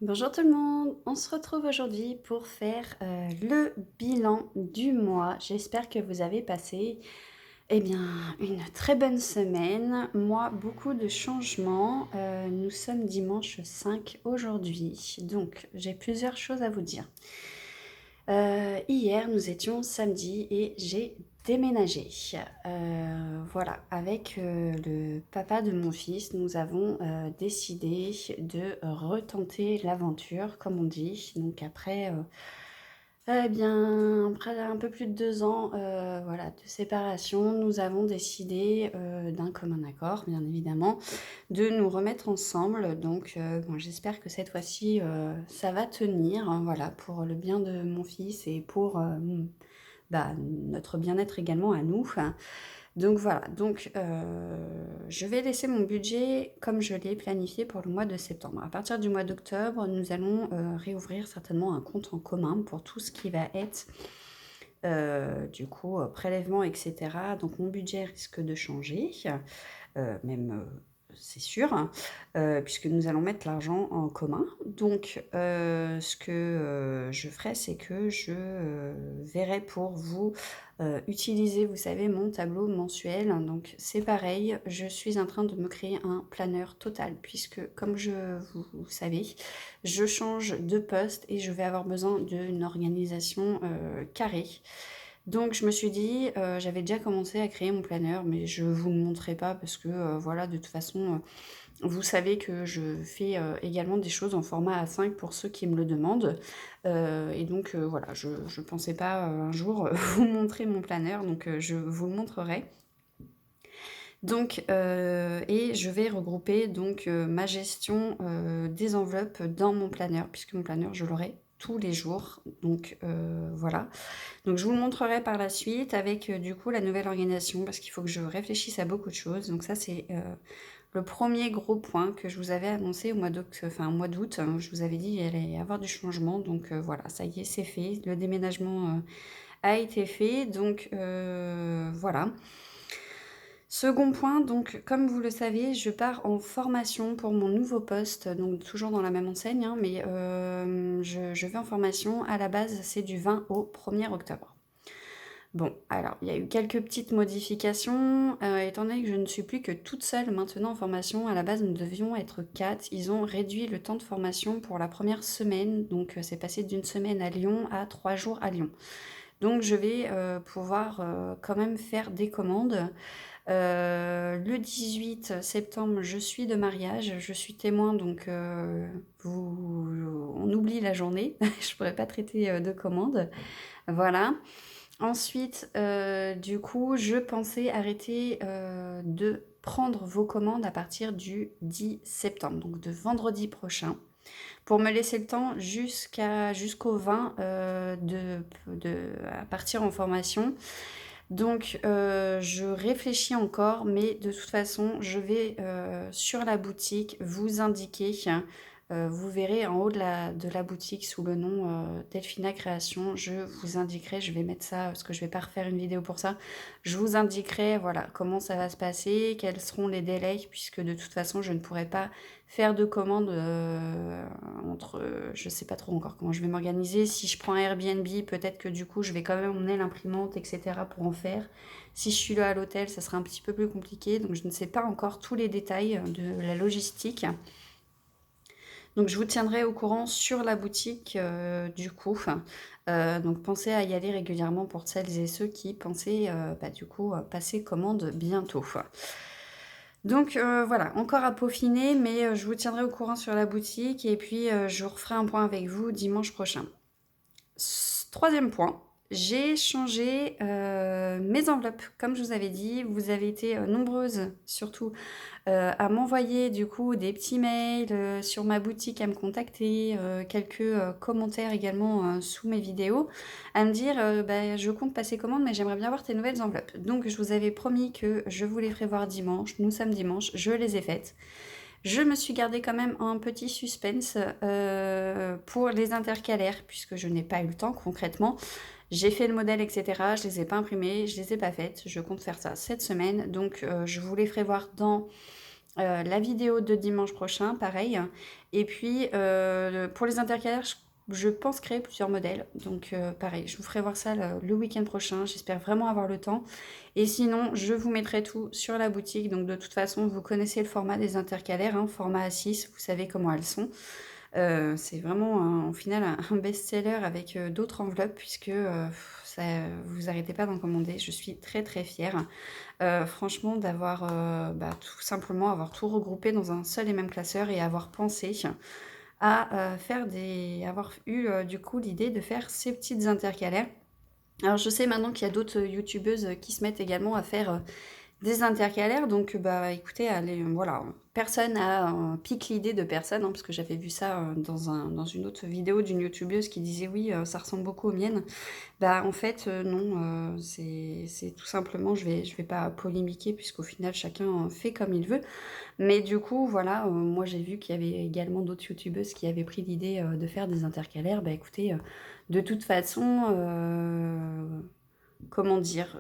Bonjour tout le monde, on se retrouve aujourd'hui pour faire le bilan du mois. J'espère que vous avez passé une très bonne semaine. Moi, beaucoup de changements. Nous sommes dimanche 5 aujourd'hui, donc j'ai plusieurs choses à vous dire. Hier, nous étions samedi et j'ai déménagé. Voilà, avec le papa de mon fils, nous avons décidé de retenter l'aventure, comme on dit. Donc après un peu plus de 2 ans, voilà, de séparation, nous avons décidé, d'un commun accord, bien évidemment, de nous remettre ensemble. Donc bon, j'espère que cette fois-ci, ça va tenir, hein, voilà, pour le bien de mon fils et pour, notre bien-être également à nous. Donc voilà, je vais laisser mon budget comme je l'ai planifié pour le mois de septembre. À partir du mois d'octobre, nous allons, réouvrir certainement un compte en commun pour tout ce qui va être, prélèvement et cetera. Donc mon budget risque de changer, c'est sûr, hein, puisque nous allons mettre l'argent en commun. Donc ce que, je ferai, c'est que je, verrai pour vous, utiliser, vous savez, mon tableau mensuel. Donc c'est pareil, je suis en train de me créer un planeur total puisque comme vous savez, je change de poste et je vais avoir besoin d'une organisation, carrée. Donc je me suis dit, j'avais déjà commencé à créer mon planeur, mais je vous le montrerai pas parce que, voilà, de toute façon, vous savez que je fais, également des choses en format A5 pour ceux qui me le demandent. Voilà, je pensais pas, un jour, vous montrer mon planeur, donc je vous le montrerai. Et je vais regrouper ma gestion, des enveloppes dans mon planeur, puisque mon planeur, je l'aurai tous les jours. Voilà. Donc je vous le montrerai par la suite avec, du coup, la nouvelle organisation parce qu'il faut que je réfléchisse à beaucoup de choses. Donc ça, c'est, le premier gros point que je vous avais annoncé au mois d'août, hein. Je vous avais dit il allait y avoir du changement. Voilà, ça y est, c'est fait. Le déménagement, a été fait. Voilà. Second point, donc comme vous le savez, je pars en formation pour mon nouveau poste, donc toujours dans la même enseigne, hein, mais je vais en formation. À la base, c'est du 20 au 1er octobre. Bon, alors, il y a eu quelques petites modifications, étant donné que je ne suis plus que toute seule maintenant en formation. À la base, nous devions être 4. Ils ont réduit le temps de formation pour la première semaine, donc c'est passé d'une semaine à Lyon à 3 jours à Lyon. Donc je vais, pouvoir, quand même faire des commandes. Le 18 septembre, je suis de mariage, je suis témoin, on oublie la journée. Je pourrais pas traiter, de commandes. Voilà. Ensuite, je pensais arrêter, de prendre vos commandes à partir du 10 septembre, donc de vendredi prochain, pour me laisser le temps jusqu'au 20, à partir en formation. Je réfléchis encore, mais de toute façon, je vais, sur la boutique vous indiquer, vous verrez en haut de la boutique sous le nom, Delphina Création, je vous indiquerai, je vais mettre ça parce que je vais pas refaire une vidéo pour ça. Je vous indiquerai, voilà, comment ça va se passer, quels seront les délais puisque de toute façon, je ne pourrai pas faire de commandes, je sais pas trop encore comment je vais m'organiser. Si je prends Airbnb, peut-être que du coup, je vais quand même emmener l'imprimante et cetera pour en faire. Si je suis là à l'hôtel, ça sera un petit peu plus compliqué, donc je ne sais pas encore tous les détails de la logistique. Donc je vous tiendrai au courant sur la boutique, donc pensez à y aller régulièrement pour celles et ceux qui pensaient, passer commande bientôt. Voilà, encore à peaufiner, mais je vous tiendrai au courant sur la boutique et puis, je referai un point avec vous dimanche prochain. Troisième point, j'ai changé, mes enveloppes. Comme je vous avais dit, vous avez été, nombreuses surtout, à m'envoyer du coup des petits mails, sur ma boutique, à me contacter, quelques, commentaires également, sous mes vidéos, à me dire, «Je compte passer commande, mais j'aimerais bien voir tes nouvelles enveloppes». Donc je vous avais promis que je vous les ferais voir dimanche. Nous sommes dimanche, je les ai faites. Je me suis gardé quand même un petit suspense, pour les intercalaires puisque je n'ai pas eu le temps concrètement. J'ai fait le modèle et cetera, je les ai pas imprimées, je les ai pas faites. Je compte faire ça cette semaine, je vous les ferai voir dans La vidéo de dimanche prochain, pareil. Et puis, pour les intercalaires, je pense créer plusieurs modèles. Donc, pareil, je vous ferai voir ça le week-end prochain. J'espère vraiment avoir le temps. Et sinon, je vous mettrai tout sur la boutique. Donc, de toute façon, vous connaissez le format des intercalaires, hein, format A6. Vous savez comment elles sont. C'est vraiment, au final, un best-seller avec d'autres enveloppes, puisque ça, vous arrêtez pas d'en commander. Je suis très, très fière. Franchement, d'avoir tout simplement avoir tout regroupé dans un seul et même classeur et avoir pensé à avoir eu du coup l'idée de faire ces petites intercalaires. Alors je sais maintenant qu'il y a d'autres youtubeuses qui se mettent également à faire des intercalaires, donc bah écoutez, allez, voilà, personne a pique l'idée de personne, hein, parce que j'avais vu ça dans une autre vidéo d'une youtubeuse qui disait oui, ça ressemble beaucoup aux miennes. Bah, en fait, non, c'est tout simplement je vais pas polémiquer puisqu'au final chacun fait comme il veut. Mais du coup, voilà, moi j'ai vu qu'il y avait également d'autres youtubeuses qui avaient pris l'idée, de faire des intercalaires. Bah, écoutez, de toute façon, comment dire?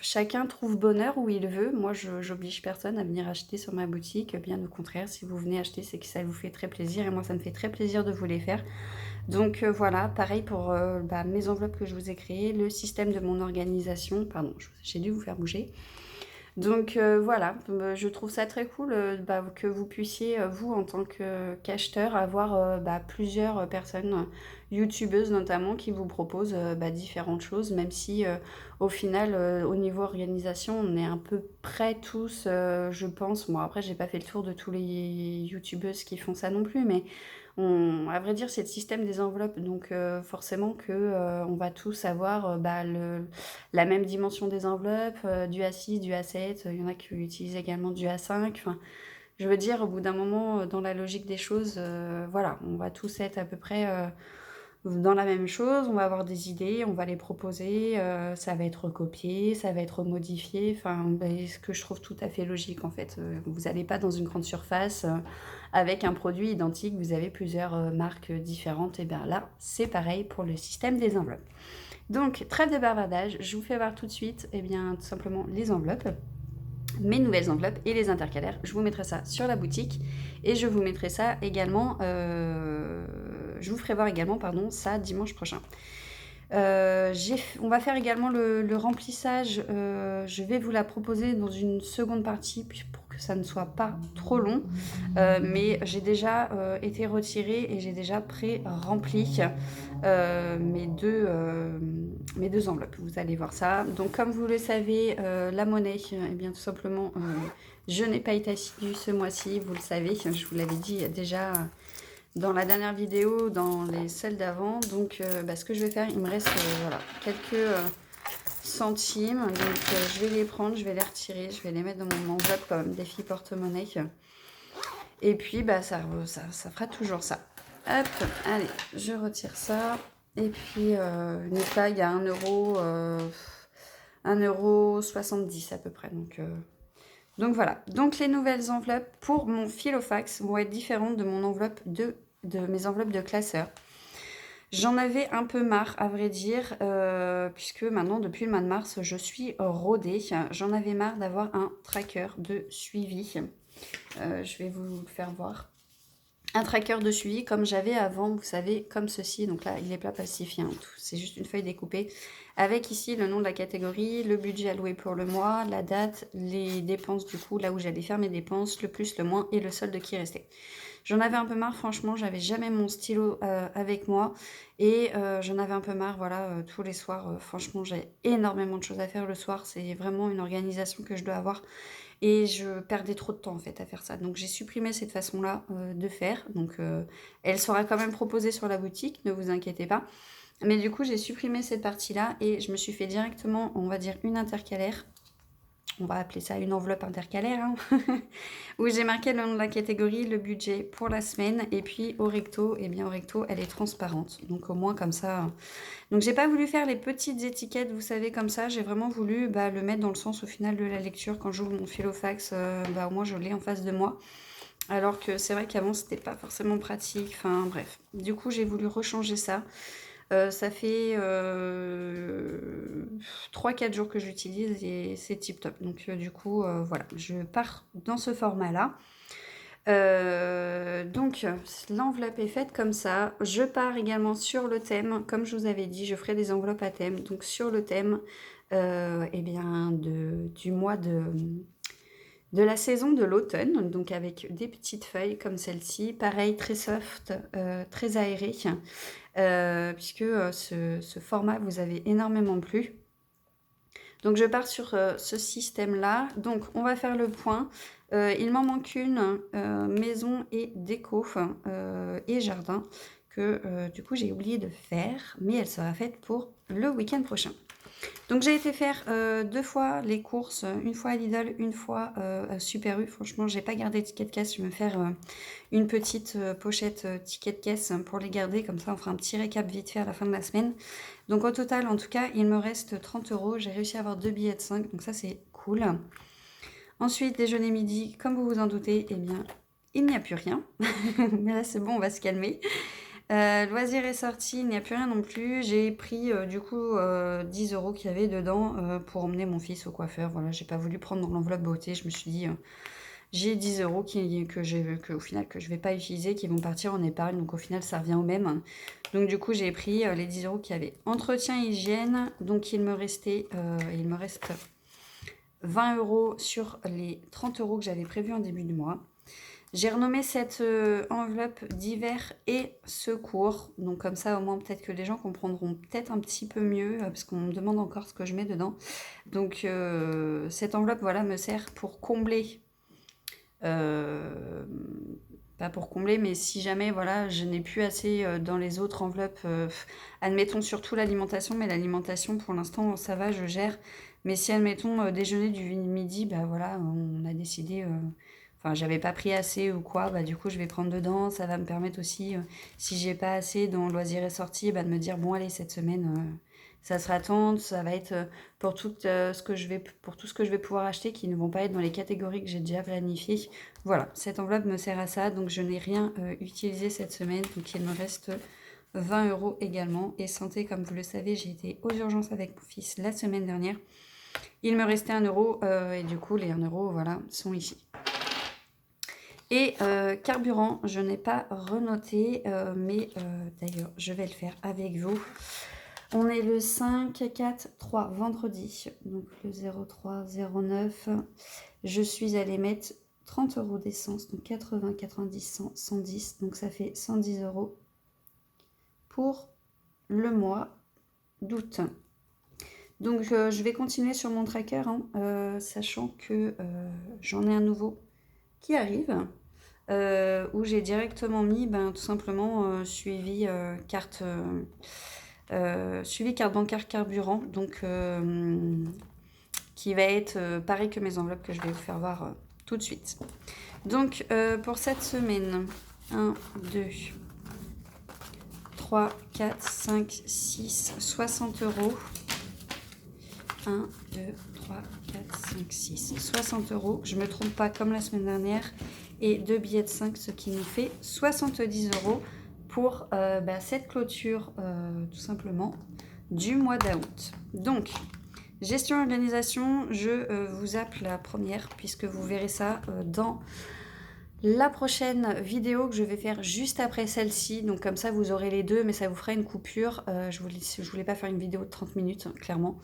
Chacun trouve bonheur où il veut. Moi, je j'oblige personne à venir acheter sur ma boutique, bien au contraire, si vous venez acheter, c'est que ça vous fait très plaisir et moi ça me fait très plaisir de vous les faire. Donc voilà, pareil pour, mes enveloppes que je vous ai créées, le système de mon organisation pardon, j'ai dû vous faire bouger. Donc voilà, je trouve ça très cool, que vous puissiez, vous en tant qu'acheteur avoir, plusieurs, personnes, youtubeuses notamment qui vous proposent, différentes choses même si, au final, au niveau organisation, on est un peu près tous, je pense. Bon après j'ai pas fait le tour de tous les youtubeuses qui font ça non plus, mais à vrai dire, c'est le système des enveloppes, donc forcément que on va tous avoir la même dimension des enveloppes, du A6, du A7, il y en a qui utilisent également du A5. Enfin, je veux dire, au bout d'un moment, dans la logique des choses, voilà, on va tous être à peu près dans la même chose, on va avoir des idées, on va les proposer, ça va être recopié, ça va être modifié, enfin, ce que je trouve tout à fait logique en fait. Vous n'allez pas dans une grande surface avec un produit identique, vous avez plusieurs marques différentes, et bien là, c'est pareil pour le système des enveloppes. Donc, trêve de bavardage, je vous fais voir tout de suite, et bien, tout simplement les enveloppes, mes nouvelles enveloppes et les intercalaires. Je vous mettrai ça sur la boutique et je vous mettrai ça également, je vous ferai voir également, pardon, ça dimanche prochain. On va faire également le remplissage. Je vais vous la proposer dans une seconde partie pour que ça ne soit pas trop long. Mais j'ai déjà été retirée et j'ai déjà pré-rempli mes deux enveloppes. Vous allez voir ça. Donc comme vous le savez, la monnaie, eh bien tout simplement, je n'ai pas été assidue ce mois-ci, vous le savez. Je vous l'avais dit déjà dans la dernière vidéo, dans celles d'avant. Donc ce que je vais faire, il me reste voilà, quelques centimes. Donc je vais les prendre, je vais les retirer, je vais les mettre dans mon enveloppe comme défi porte-monnaie. Et puis ça fera toujours ça. Hop, allez, je retire ça. Et puis une taille à 1,70 € à peu près. Donc voilà. Donc les nouvelles enveloppes pour mon Filofax vont être différentes de mon enveloppe de mes enveloppes de classeur. J'en avais un peu marre, à vrai dire, puisque maintenant, depuis le mois de mars, je suis rodée. J'en avais marre d'avoir un tracker de suivi. Je vais vous le faire voir. Un tracker de suivi comme j'avais avant, vous savez, comme ceci. Donc là, il est pas plastifié, hein, c'est juste une feuille découpée. Avec ici le nom de la catégorie, le budget alloué pour le mois, la date, les dépenses du coup, là où j'allais faire mes dépenses, le plus, le moins et le solde qui restait. J'en avais un peu marre, franchement, j'avais jamais mon stylo avec moi. Et j'en avais un peu marre, voilà, tous les soirs. Franchement, j'ai énormément de choses à faire le soir. C'est vraiment une organisation que je dois avoir. Et je perdais trop de temps en fait à faire ça. Donc j'ai supprimé cette façon-là de faire. Donc elle sera quand même proposée sur la boutique, ne vous inquiétez pas. Mais du coup j'ai supprimé cette partie-là et je me suis fait directement, on va dire, une intercalaire. On va appeler ça une enveloppe intercalaire, hein, où j'ai marqué le nom de la catégorie, le budget pour la semaine, et puis au recto, et bien au recto, elle est transparente. Donc au moins comme ça. Donc j'ai pas voulu faire les petites étiquettes, vous savez, comme ça. J'ai vraiment voulu le mettre dans le sens au final de la lecture. Quand j'ouvre mon Filofax, au moins je l'ai en face de moi. Alors que c'est vrai qu'avant c'était pas forcément pratique. Enfin bref. Du coup j'ai voulu rechanger ça. Ça fait 3-4 jours que j'utilise et c'est tip top. Donc du coup, voilà, je pars dans ce format-là. Donc l'enveloppe est faite comme ça. Je pars également sur le thème. Comme je vous avais dit, je ferai des enveloppes à thème. Donc sur le thème eh bien, du mois de la saison de l'automne. Donc avec des petites feuilles comme celle-ci. Pareil, très soft, très aéré. Puisque ce format vous avait énormément plu. Donc je pars sur ce système-là. Donc on va faire le point. Il m'en manque une, maison et déco et jardin, que du coup j'ai oublié de faire, mais elle sera faite pour le week-end prochain. Donc j'ai été faire 2 fois les courses, une fois à Lidl, une fois à Super U. Franchement, j'ai pas gardé ticket de caisse, je vais me faire une petite pochette ticket de caisse pour les garder, comme ça on fera un petit récap vite fait à la fin de la semaine. Donc au total, en tout cas, il me reste 30 €. J'ai réussi à avoir 2 billets de 5, donc ça c'est cool. Ensuite, déjeuner midi, comme vous vous en doutez, eh bien, il n'y a plus rien. Mais là c'est bon, on va se calmer. Loisirs et sorties, il n'y a plus rien non plus. J'ai pris du coup 10 € qu'il y avait dedans pour emmener mon fils au coiffeur. Voilà, j'ai pas voulu prendre dans l'enveloppe beauté. Je me suis dit, j'ai 10 € que au final que je vais pas utiliser, qui vont partir en épargne. Donc au final, ça revient au même. Donc du coup, j'ai pris les 10 € qu'il y avait. Entretien hygiène. Donc il me reste 20 € sur les 30 € que j'avais prévus en début du mois. J'ai renommé cette enveloppe d'hiver et secours. Donc comme ça, au moins, peut-être que les gens comprendront peut-être un petit peu mieux, parce qu'on me demande encore ce que je mets dedans. Donc cette enveloppe, voilà, me sert pour combler. Pas pour combler, mais si jamais, voilà, je n'ai plus assez dans les autres enveloppes, admettons surtout l'alimentation, mais l'alimentation, pour l'instant, ça va, je gère. Mais si, admettons, déjeuner du midi, bah voilà, on a décidé... Enfin, j'avais pas pris assez ou quoi, bah du coup je vais prendre dedans. Ça va me permettre aussi, si j'ai pas assez dans loisirs et sorties, bah, de me dire bon allez cette semaine ça sera tant, ça va être pour tout ce que je vais pouvoir acheter qui ne vont pas être dans les catégories que j'ai déjà planifiées. Voilà, cette enveloppe me sert à ça, donc je n'ai rien utilisé cette semaine, donc il me reste 20 € également. Et santé, comme vous le savez, j'ai été aux urgences avec mon fils la semaine dernière. Il me restait 1 € et du coup les 1 € voilà, sont ici. Et carburant, je n'ai pas renoté, mais d'ailleurs, je vais le faire avec vous. On est le 5, 4, 3, vendredi, donc le 03, 09. Je suis allée mettre 30 € d'essence, donc 80, 90, 100, 110, donc ça fait 110 € pour le mois d'août. Donc je vais continuer sur mon tracker, hein, sachant que j'en ai un nouveau qui arrive, où j'ai directement mis tout simplement suivi carte bancaire carburant, donc qui va être pareil que mes enveloppes que je vais vous faire voir tout de suite. Donc pour cette semaine, 1, 2, 3, 4, 5, 6, 60 €. 1, 2, 3, 4, 5, 6, 60 €. Je ne me trompe pas comme la semaine dernière. Et 2 billets de 5, ce qui nous fait 70 € pour cette clôture, tout simplement, du mois d'août. Donc, gestion organisation, je vous zappe la première, puisque vous verrez ça dans la prochaine vidéo que je vais faire juste après celle-ci. Donc comme ça, vous aurez les deux, mais ça vous fera une coupure. Je voulais pas faire une vidéo de 30 minutes, clairement.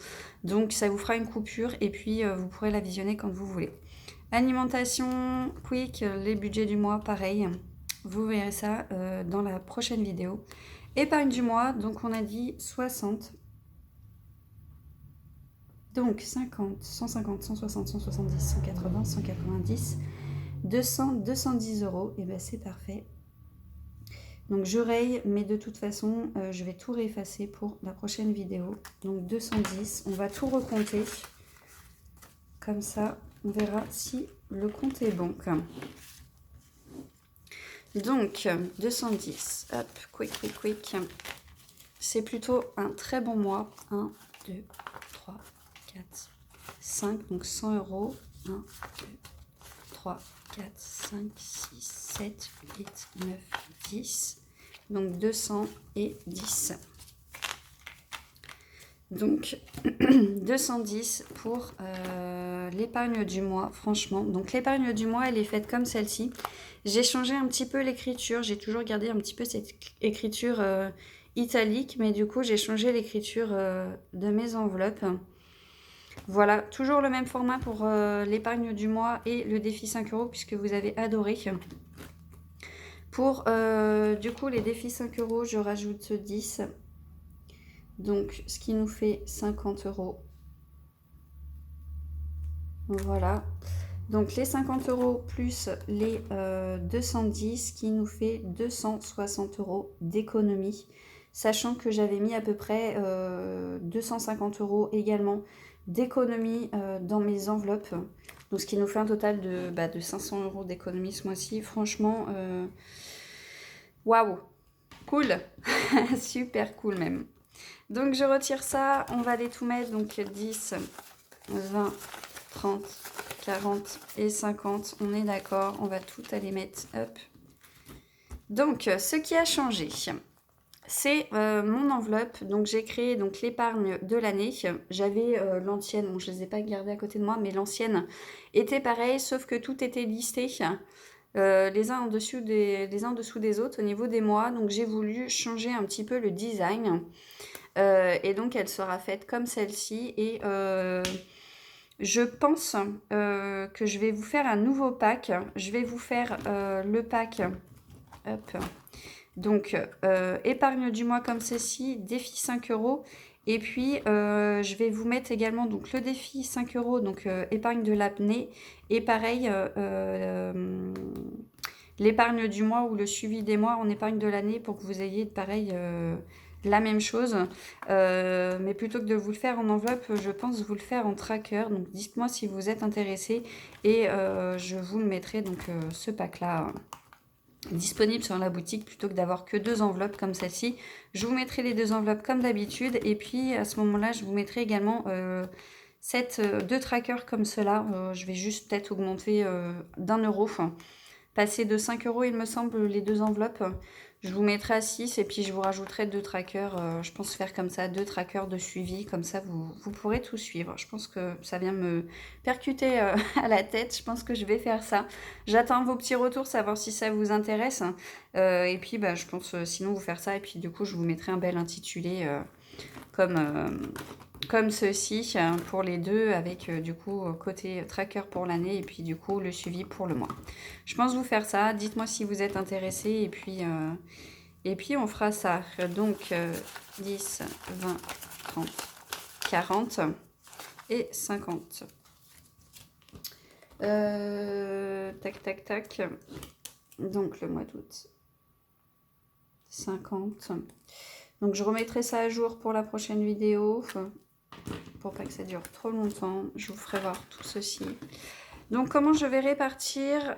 Donc ça vous fera une coupure et puis vous pourrez la visionner quand vous voulez. Alimentation, quick, les budgets du mois, pareil. Vous verrez ça dans la prochaine vidéo. Épargne du mois, donc on a dit 60. Donc 50, 150, 160, 170, 180, 190... 200, 210 €, et ben c'est parfait. Donc je raye, mais de toute façon, je vais tout réeffacer pour la prochaine vidéo. Donc 210, on va tout recompter. Comme ça, on verra si le compte est bon. Donc 210, hop, quick. C'est plutôt un très bon mois. 1, 2, 3, 4, 5, donc 100 €. 1, 2, 3, 4, 5, 6, 7, 8, 9, 10. Donc 210. Donc 210 pour l'épargne du mois, franchement. Donc l'épargne du mois, elle est faite comme celle-ci. J'ai changé un petit peu l'écriture, j'ai toujours gardé un petit peu cette écriture italique, mais du coup j'ai changé l'écriture de mes enveloppes. Voilà, toujours le même format pour l'épargne du mois et le défi 5 € puisque vous avez adoré. Pour du coup les défis 5 €, je rajoute 10. Donc ce qui nous fait 50 €. Voilà. Donc les 50 € plus les 210 qui nous fait 260 € d'économie. Sachant que j'avais mis à peu près 250 € également d'économie dans mes enveloppes. Donc ce qui nous fait un total de 500 € d'économie ce mois-ci. Franchement, waouh, cool, super cool même. Donc je retire ça, on va aller tout mettre, donc 10, 20, 30, 40 et 50, on est d'accord, on va tout aller mettre, hop. Donc, ce qui a changé, c'est mon enveloppe. Donc, j'ai créé donc l'épargne de l'année. J'avais l'ancienne, bon, je ne les ai pas gardées à côté de moi, mais l'ancienne était pareil, sauf que tout était listé, les uns en dessous les uns en dessous des autres au niveau des mois. Donc, j'ai voulu changer un petit peu le design. Et donc, elle sera faite comme celle-ci. Et je pense que je vais vous faire un nouveau pack. Je vais vous faire le pack. Hop. Donc, épargne du mois comme ceci, défi 5 €. Et puis, je vais vous mettre également donc, le défi 5 €, donc épargne de l'apnée. Et pareil, l'épargne du mois ou le suivi des mois en épargne de l'année pour que vous ayez pareil la même chose. Mais plutôt que de vous le faire en enveloppe, je pense vous le faire en tracker. Donc dites-moi si vous êtes intéressé et je vous le mettrai donc ce pack-là disponible sur la boutique plutôt que d'avoir que 2 enveloppes comme celle-ci. Je vous mettrai les 2 enveloppes comme d'habitude et puis à ce moment-là, je vous mettrai également 2 trackers comme cela. Je vais juste peut-être augmenter d'1 €. Passer de 5 € il me semble les 2 enveloppes. Je vous mettrai à 6 et puis je vous rajouterai 2 trackers. Je pense faire comme ça, 2 trackers de suivi. Comme ça, vous pourrez tout suivre. Je pense que ça vient me percuter à la tête. Je pense que je vais faire ça. J'attends vos petits retours, savoir si ça vous intéresse. Et puis, bah, je pense sinon vous faire ça. Et puis, du coup, je vous mettrai un bel intitulé comme ceci pour les deux avec du coup côté tracker pour l'année et puis du coup le suivi pour le mois. Je pense vous faire ça, dites-moi si vous êtes intéressé et puis on fera ça. Donc 10, 20, 30, 40 et 50. Tac tac tac. Donc le mois d'août 50. Donc je remettrai ça à jour pour la prochaine vidéo. Pour pas que ça dure trop longtemps, je vous ferai voir tout ceci. Donc comment je vais répartir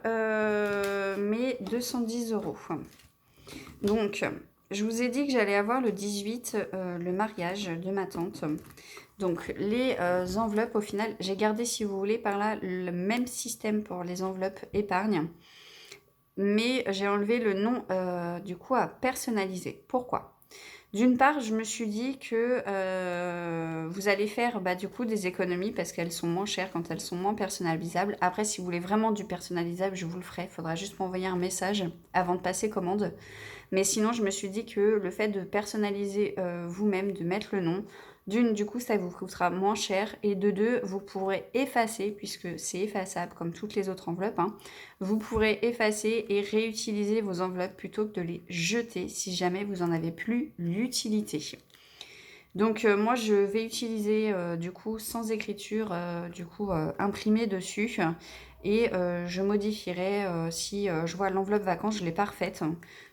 mes 210 €. Donc je vous ai dit que j'allais avoir le 18 le mariage de ma tante. Donc les enveloppes au final, j'ai gardé si vous voulez par là le même système pour les enveloppes épargne. Mais j'ai enlevé le nom du coup à personnaliser. Pourquoi ? D'une part, je me suis dit que vous allez faire du coup des économies parce qu'elles sont moins chères quand elles sont moins personnalisables. Après, si vous voulez vraiment du personnalisable, je vous le ferai. Il faudra juste m'envoyer un message avant de passer commande. Mais sinon, je me suis dit que le fait de personnaliser vous-même, de mettre le nom, d'une, du coup, ça vous coûtera moins cher. Et de deux, vous pourrez effacer, puisque c'est effaçable comme toutes les autres enveloppes. Vous pourrez effacer et réutiliser vos enveloppes plutôt que de les jeter si jamais vous en avez plus l'utilité. Donc moi, je vais utiliser du coup sans écriture, imprimé dessus. Et je modifierai si je vois l'enveloppe vacances, je l'ai pas refaite.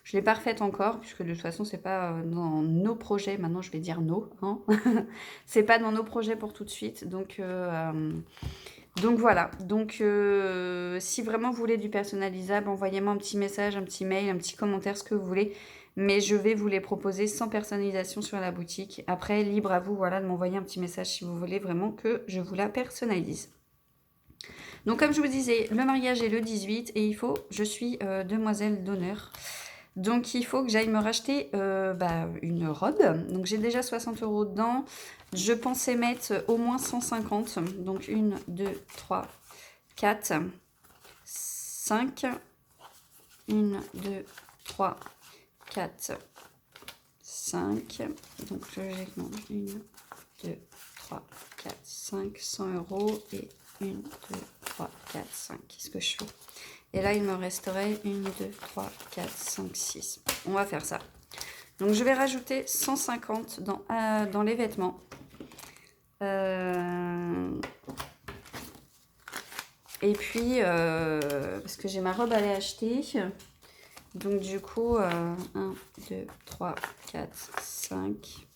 Je l'ai pas refaite encore, puisque de toute façon, c'est pas dans nos projets. Maintenant, je vais dire nos. Hein. C'est pas dans nos projets pour tout de suite. Donc voilà. Donc si vraiment vous voulez du personnalisable, envoyez-moi un petit message, un petit mail, un petit commentaire, ce que vous voulez. Mais je vais vous les proposer sans personnalisation sur la boutique. Après, libre à vous de m'envoyer un petit message si vous voulez vraiment que je vous la personnalise. Donc comme je vous disais, le mariage est le 18 et je suis demoiselle d'honneur. Donc il faut que j'aille me racheter une robe. Donc j'ai déjà 60 € dedans. Je pensais mettre au moins 150. Donc 1, 2, 3, 4, 5, 1, 2, 3, 4, 5. Donc logiquement, 1, 2, 3, 4, 5, 100 € et 1, 2, 3, 4, 5. Qu'est-ce que je fais? Et là, il me resterait 1, 2, 3, 4, 5, 6. On va faire ça. Donc, je vais rajouter 150 dans les vêtements. Et puis, parce que j'ai ma robe à aller acheter. Donc, du coup, 1, 2, 3, 4, 5.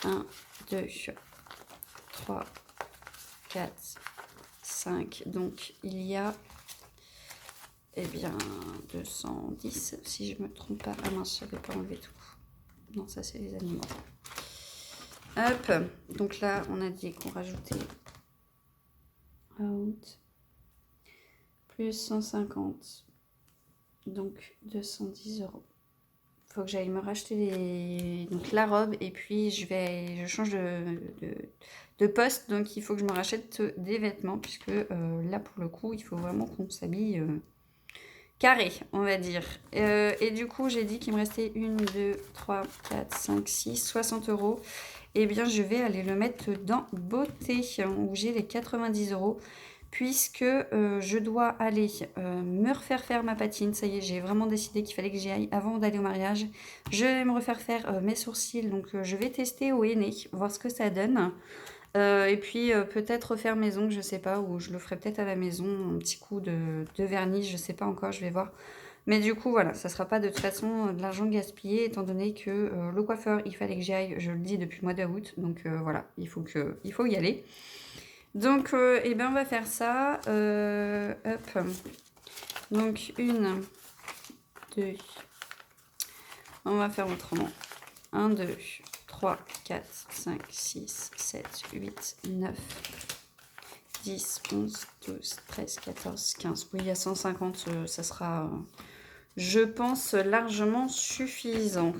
1, 2, 3, 4, 5. Donc, il y a, eh bien, 210, si je me trompe pas. Ah mince, je n'avais pas enlevé tout. Non, ça, c'est les animaux. Hop. Donc là, on a dit qu'on rajoutait out. Plus 150. Donc, 210 €. Il faut que j'aille me racheter donc, la robe. Et puis, je change de poste. Donc, il faut que je me rachète des vêtements. Puisque là, pour le coup, il faut vraiment qu'on s'habille carré, on va dire. Et du coup, j'ai dit qu'il me restait 1, 2, 3, 4, 5, 6, 60 €. Eh bien, je vais aller le mettre dans beauté, où j'ai les 90 €. Puisque je dois aller me refaire faire ma patine. Ça y est, j'ai vraiment décidé qu'il fallait que j'y aille avant d'aller au mariage. Je vais me refaire faire mes sourcils. Donc, je vais tester au henné, voir ce que ça donne. Et puis, peut-être refaire mes ongles, je sais pas. Ou je le ferai peut-être à la maison, un petit coup de vernis, je sais pas encore, je vais voir. Mais du coup, voilà, ça sera pas de toute façon de l'argent gaspillé, étant donné que le coiffeur, il fallait que j'y aille, je le dis depuis le mois d'août. Donc, voilà, il faut y aller. Donc, eh ben, on va faire ça. Hop. Donc, 1, 2. On va faire autrement. 1, 2, 3, 4, 5, 6, 7, 8, 9, 10, 11, 12, 13, 14, 15. Oui, il y a 150, ça sera, je pense, largement suffisant.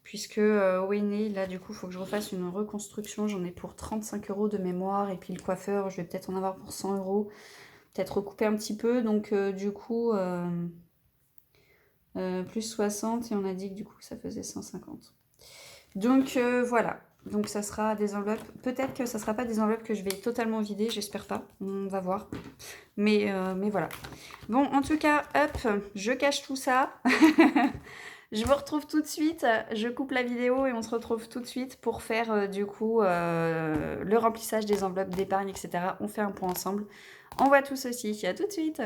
Puisque au henné, là, du coup, il faut que je refasse une reconstruction. J'en ai pour 35 € de mémoire. Et puis le coiffeur, je vais peut-être en avoir pour 100 €. Peut-être recouper un petit peu. Donc, du coup, plus 60. Et on a dit que du coup, ça faisait 150. Donc, voilà. Donc, ça sera des enveloppes. Peut-être que ça ne sera pas des enveloppes que je vais totalement vider. J'espère pas. On va voir. Mais voilà. Bon, en tout cas, hop, je cache tout ça. Je vous retrouve tout de suite, je coupe la vidéo et on se retrouve tout de suite pour faire du coup le remplissage des enveloppes d'épargne, etc. On fait un point ensemble. On voit tout ceci, à tout de suite.